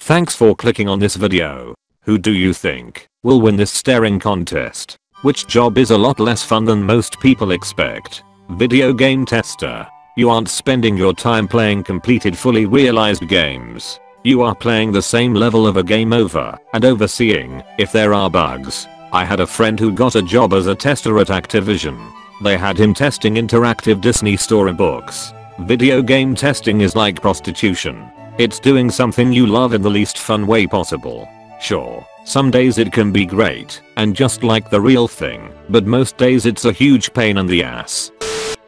Thanks for clicking on this video. Who do you think will win this staring contest? Which job is a lot less fun than most people expect? Video game tester. You aren't spending your time playing completed fully realized games. You are playing the same level of a game over and overseeing if there are bugs. I had a friend who got a job as a tester at Activision. They had him testing interactive Disney storybooks. Video game testing is like prostitution. It's doing something you love in the least fun way possible. Sure, some days it can be great and just like the real thing, but most days it's a huge pain in the ass.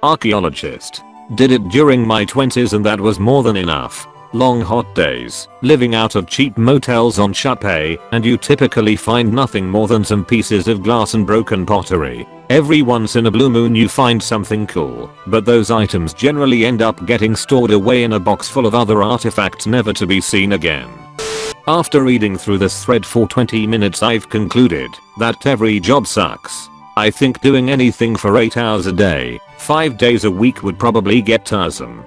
Archaeologist. Did it during my 20s and that was more than enough. Long hot days, living out of cheap motels on Shutpay, and you typically find nothing more than some pieces of glass and broken pottery. Every once in a blue moon you find something cool, but those items generally end up getting stored away in a box full of other artifacts never to be seen again. After reading through this thread for 20 minutes I've concluded that every job sucks. I think doing anything for 8 hours a day, 5 days a week would probably get tiresome.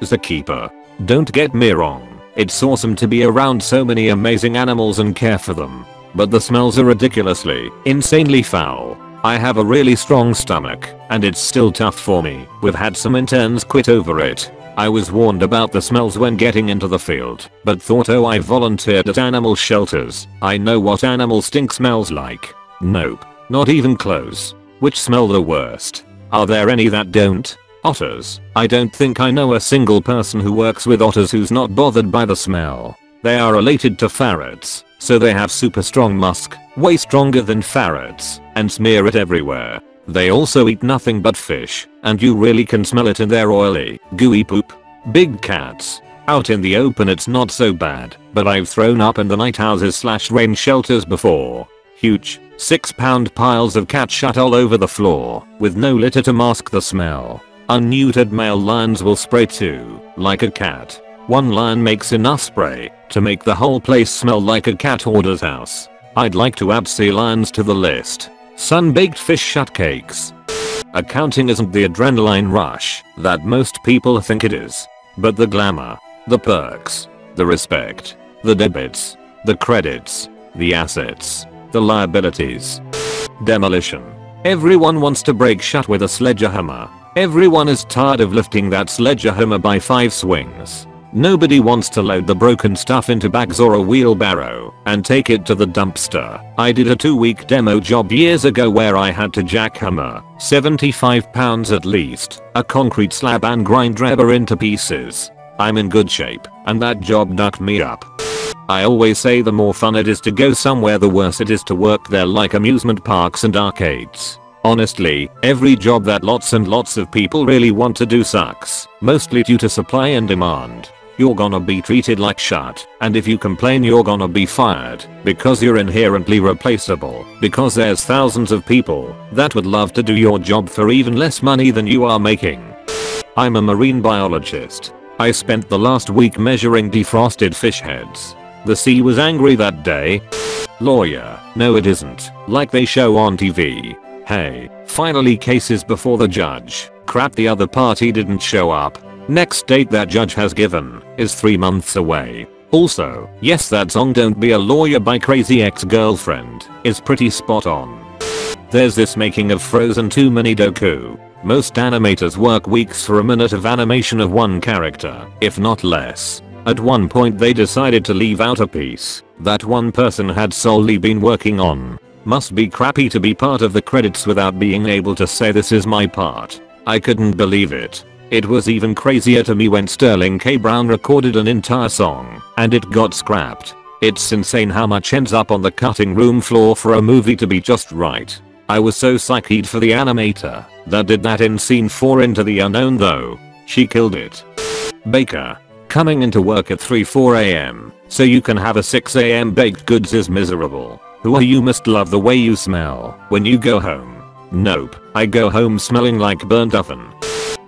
Zookeeper. Don't get me wrong, it's awesome to be around so many amazing animals and care for them. But the smells are ridiculously, insanely foul. I have a really strong stomach, and it's still tough for me. We've had some interns quit over it. I was warned about the smells when getting into the field, but thought I volunteered at animal shelters. I know what animal stink smells like. Nope, not even close. Which smell the worst? Are there any that don't? Otters. I don't think I know a single person who works with otters who's not bothered by the smell. They are related to ferrets, so they have super strong musk, way stronger than ferrets, and smear it everywhere. They also eat nothing but fish, and you really can smell it in their oily, gooey poop. Big cats. Out in the open it's not so bad, but I've thrown up in the night houses/rain shelters before. Huge, 6-pound piles of cat shit all over the floor, with no litter to mask the smell. Unneutered male lions will spray too, like a cat. One lion makes enough spray to make the whole place smell like a cat hoarder's house. I'd like to add sea lions to the list. Sun-baked fish shortcakes. Accounting isn't the adrenaline rush that most people think it is, but the glamour, the perks, the respect, the debits, the credits, the assets, the liabilities. Demolition. Everyone wants to break shut with a sledgehammer. Everyone is tired of lifting that sledgehammer by 5 swings. Nobody wants to load the broken stuff into bags or a wheelbarrow and take it to the dumpster. I did a 2-week demo job years ago where I had to jackhammer, 75 pounds at least, a concrete slab and grind rubber into pieces. I'm in good shape, and that job knocked me up. I always say the more fun it is to go somewhere the worse it is to work there, like amusement parks and arcades. Honestly, every job that lots and lots of people really want to do sucks, mostly due to supply and demand. You're gonna be treated like shit, and if you complain you're gonna be fired, because you're inherently replaceable, because there's thousands of people that would love to do your job for even less money than you are making. I'm a marine biologist. I spent the last week measuring defrosted fish heads. The sea was angry that day. Lawyer. No it isn't, like they show on TV. Hey, finally cases before the judge. Crap, the other party didn't show up. Next date that judge has given is 3 months away. Also, yes, that song "Don't Be a Lawyer" by Crazy Ex-Girlfriend is pretty spot on. There's this making of Frozen 2 mini doku. Most animators work weeks for a minute of animation of one character, if not less. At one point they decided to leave out a piece that one person had solely been working on. Must be crappy to be part of the credits without being able to say "this is my part." I couldn't believe it. It was even crazier to me when Sterling K. Brown recorded an entire song and it got scrapped. It's insane how much ends up on the cutting room floor for a movie to be just right. I was so psyched for the animator that did that in scene 4 Into the Unknown though. She killed it. Baker. Coming into work at 3-4 am so you can have a 6 am baked goods is miserable. Who are you? Must love the way you smell when you go home. Nope, I go home smelling like burnt oven.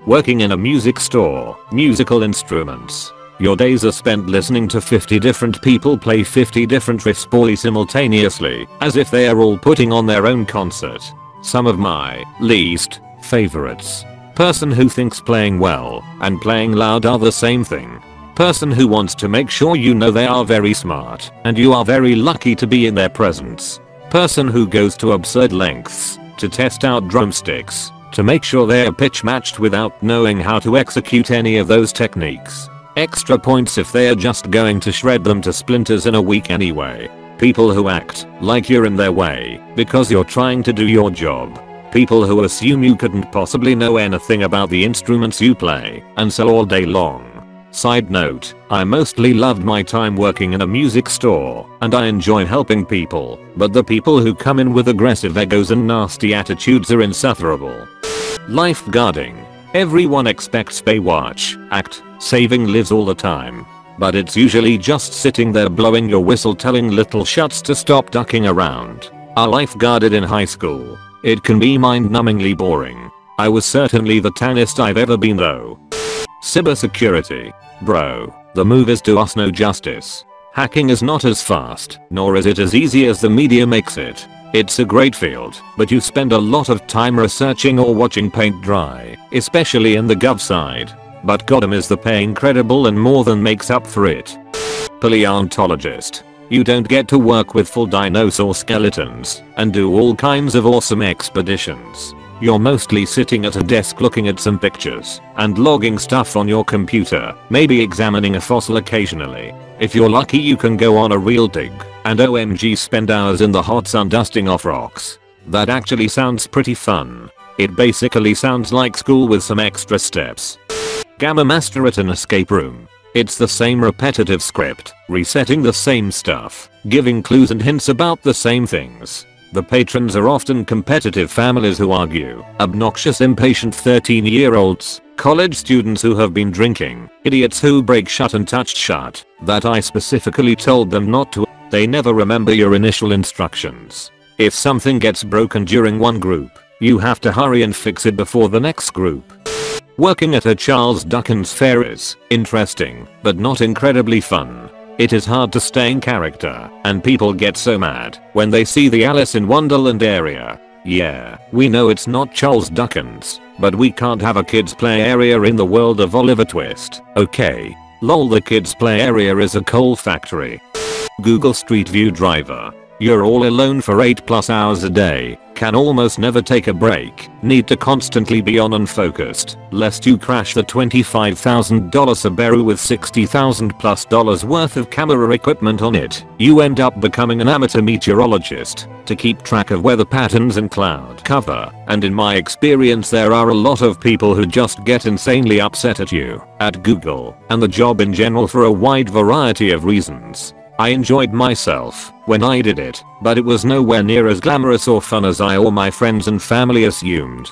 Working in a music store, musical instruments. Your days are spent listening to 50 different people play 50 different riffs poorly simultaneously, as if they are all putting on their own concert. Some of my least favorites. Person who thinks playing well and playing loud are the same thing. Person who wants to make sure you know they are very smart and you are very lucky to be in their presence. Person who goes to absurd lengths to test out drumsticks to make sure they are pitch matched without knowing how to execute any of those techniques. Extra points if they are just going to shred them to splinters in a week anyway. People who act like you're in their way because you're trying to do your job. People who assume you couldn't possibly know anything about the instruments you play and so all day long. Side note, I mostly loved my time working in a music store and I enjoy helping people, but the people who come in with aggressive egos and nasty attitudes are insufferable. Lifeguarding. Everyone expects they watch, act, saving lives all the time. But it's usually just sitting there blowing your whistle telling little shuts to stop ducking around. I lifeguarded in high school. It can be mind-numbingly boring. I was certainly the tannest I've ever been though. Cybersecurity. Bro, the movies do us no justice. Hacking is not as fast, nor is it as easy as the media makes it. It's a great field, but you spend a lot of time researching or watching paint dry, especially in the gov side. But goddamn is the pay incredible and more than makes up for it. Paleontologist. You don't get to work with full dinosaur skeletons and do all kinds of awesome expeditions. You're mostly sitting at a desk looking at some pictures and logging stuff on your computer, maybe examining a fossil occasionally. If you're lucky you can go on a real dig and OMG spend hours in the hot sun dusting off rocks. That actually sounds pretty fun. It basically sounds like school with some extra steps. Gamma Master at an escape room. It's the same repetitive script, resetting the same stuff, giving clues and hints about the same things. The patrons are often competitive families who argue, obnoxious impatient 13-year-olds, college students who have been drinking, idiots who break shut and touched shut, that I specifically told them not to. They never remember your initial instructions. If something gets broken during one group, you have to hurry and fix it before the next group. Working at a Charles Dickens fair is interesting, but not incredibly fun. It is hard to stay in character, and people get so mad when they see the Alice in Wonderland area. Yeah, we know it's not Charles Dickens, but we can't have a kids play area in the world of Oliver Twist, okay? Lol, the kids play area is a coal factory. Google Street View driver. You're all alone for 8+ hours a day, can almost never take a break, need to constantly be on and focused, lest you crash the $25,000 Subaru with $60,000+ worth of camera equipment on it. You end up becoming an amateur meteorologist to keep track of weather patterns and cloud cover, and in my experience there are a lot of people who just get insanely upset at you, at Google, and the job in general for a wide variety of reasons. I enjoyed myself when I did it, but it was nowhere near as glamorous or fun as I or my friends and family assumed.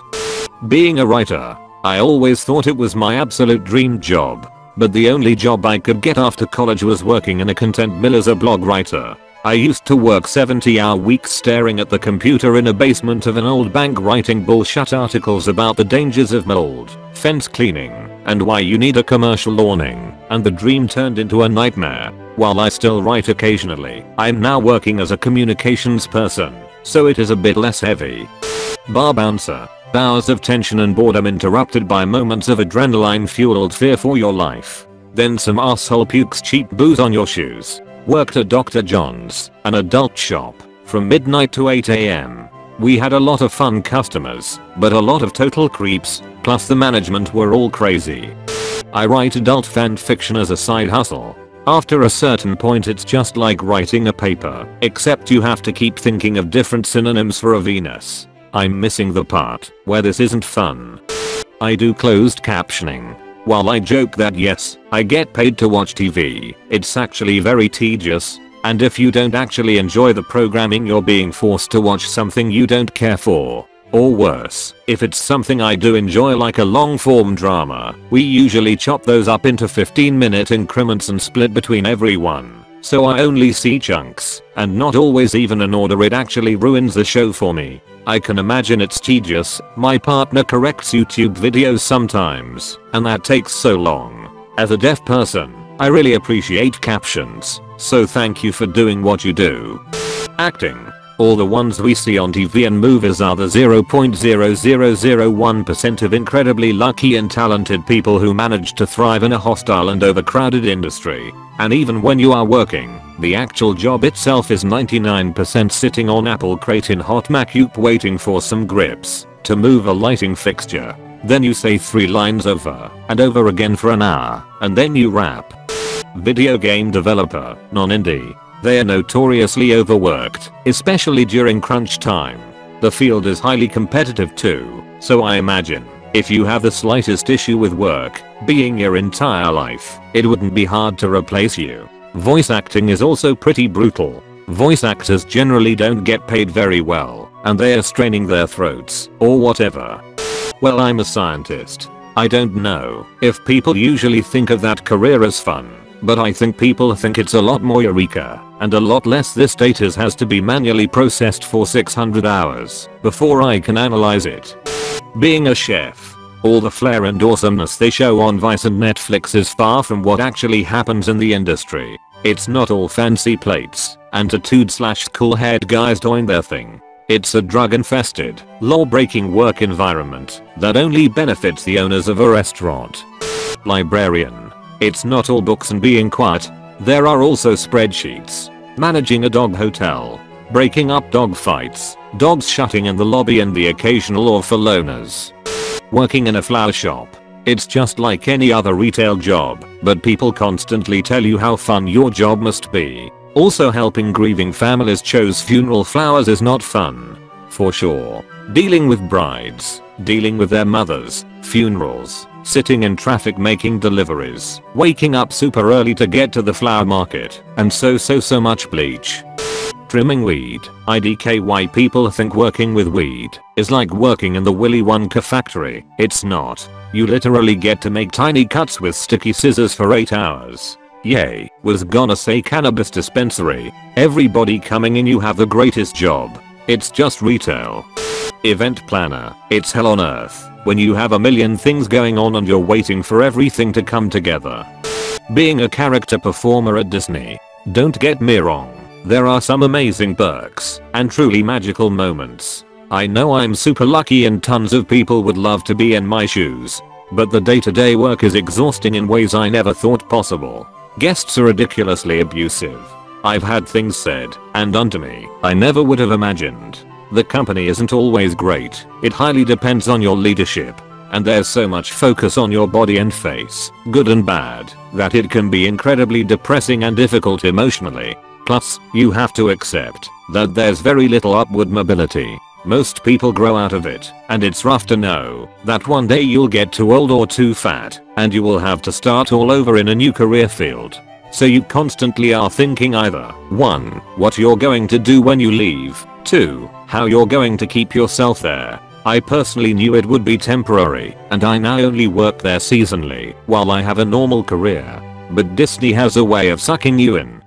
Being a writer. I always thought it was my absolute dream job, but the only job I could get after college was working in a content mill as a blog writer. I used to work 70-hour weeks staring at the computer in a basement of an old bank writing bullshit articles about the dangers of mold, fence cleaning, and why you need a commercial awning, and the dream turned into a nightmare. While I still write occasionally, I'm now working as a communications person, so it is a bit less heavy. Bar bouncer. Hours of tension and boredom interrupted by moments of adrenaline-fueled fear for your life. Then some asshole pukes cheap booze on your shoes. Worked at Dr. John's, an adult shop, from midnight to 8 AM. We had a lot of fun customers, but a lot of total creeps, plus the management were all crazy. I write adult fan fiction as a side hustle. After a certain point it's just like writing a paper, except you have to keep thinking of different synonyms for a Venus. I'm missing the part where this isn't fun. I do closed captioning. While I joke that yes, I get paid to watch TV, it's actually very tedious, and if you don't actually enjoy the programming you're being forced to watch something you don't care for. Or worse, if it's something I do enjoy like a long form drama, we usually chop those up into 15-minute increments and split between everyone, so I only see chunks, and not always even in order. It actually ruins the show for me. I can imagine it's tedious. My partner corrects YouTube videos sometimes, and that takes so long. As a deaf person, I really appreciate captions, so thank you for doing what you do. Acting. All the ones we see on TV and movies are the 0.0001% of incredibly lucky and talented people who manage to thrive in a hostile and overcrowded industry. And even when you are working, the actual job itself is 99% sitting on apple crate in hot Macup waiting for some grips to move a lighting fixture. Then you say 3 lines over and over again for an hour, and then you rap. Video game developer, non-indie. They are notoriously overworked, especially during crunch time. The field is highly competitive too, so I imagine if you have the slightest issue with work being your entire life, it wouldn't be hard to replace you. Voice acting is also pretty brutal. Voice actors generally don't get paid very well, and they are straining their throats or whatever. Well, I'm a scientist. I don't know if people usually think of that career as fun, but I think people think it's a lot more eureka, and a lot less this data has to be manually processed for 600 hours before I can analyze it. Being a chef. All the flair and awesomeness they show on Vice and Netflix is far from what actually happens in the industry. It's not all fancy plates and tattooed/cool haired guys doing their thing. It's a drug-infested, law-breaking work environment that only benefits the owners of a restaurant. Librarian. It's not all books and being quiet. There are also spreadsheets, managing a dog hotel, breaking up dog fights, dogs shutting in the lobby, and the occasional awful loners. Working in a flower shop. It's just like any other retail job, but people constantly tell you how fun your job must be. Also, helping grieving families choose funeral flowers is not fun. For sure. Dealing with brides, dealing with their mothers, funerals, sitting in traffic making deliveries, waking up super early to get to the flower market, and so much bleach. Trimming weed. IDKY. People think working with weed is like working in the Willy Wonka factory. It's not. You literally get to make tiny cuts with sticky scissors for 8 hours. Yay, was gonna say cannabis dispensary. Everybody coming in, you have the greatest job. It's just retail. Event planner. It's hell on earth when you have a million things going on and you're waiting for everything to come together. Being a character performer at Disney. Don't get me wrong, there are some amazing perks and truly magical moments. I know I'm super lucky and tons of people would love to be in my shoes, but the day-to-day work is exhausting in ways I never thought possible. Guests are ridiculously abusive. I've had things said and done to me I never would have imagined. The company isn't always great. It highly depends on your leadership, and there's so much focus on your body and face, good and bad, that it can be incredibly depressing and difficult emotionally. Plus, you have to accept that there's very little upward mobility. Most people grow out of it, and it's rough to know that one day you'll get too old or too fat, and you will have to start all over in a new career field. So you constantly are thinking either 1. What you're going to do when you leave, 2. How you're going to keep yourself there. I personally knew it would be temporary, and I now only work there seasonally while I have a normal career. But Disney has a way of sucking you in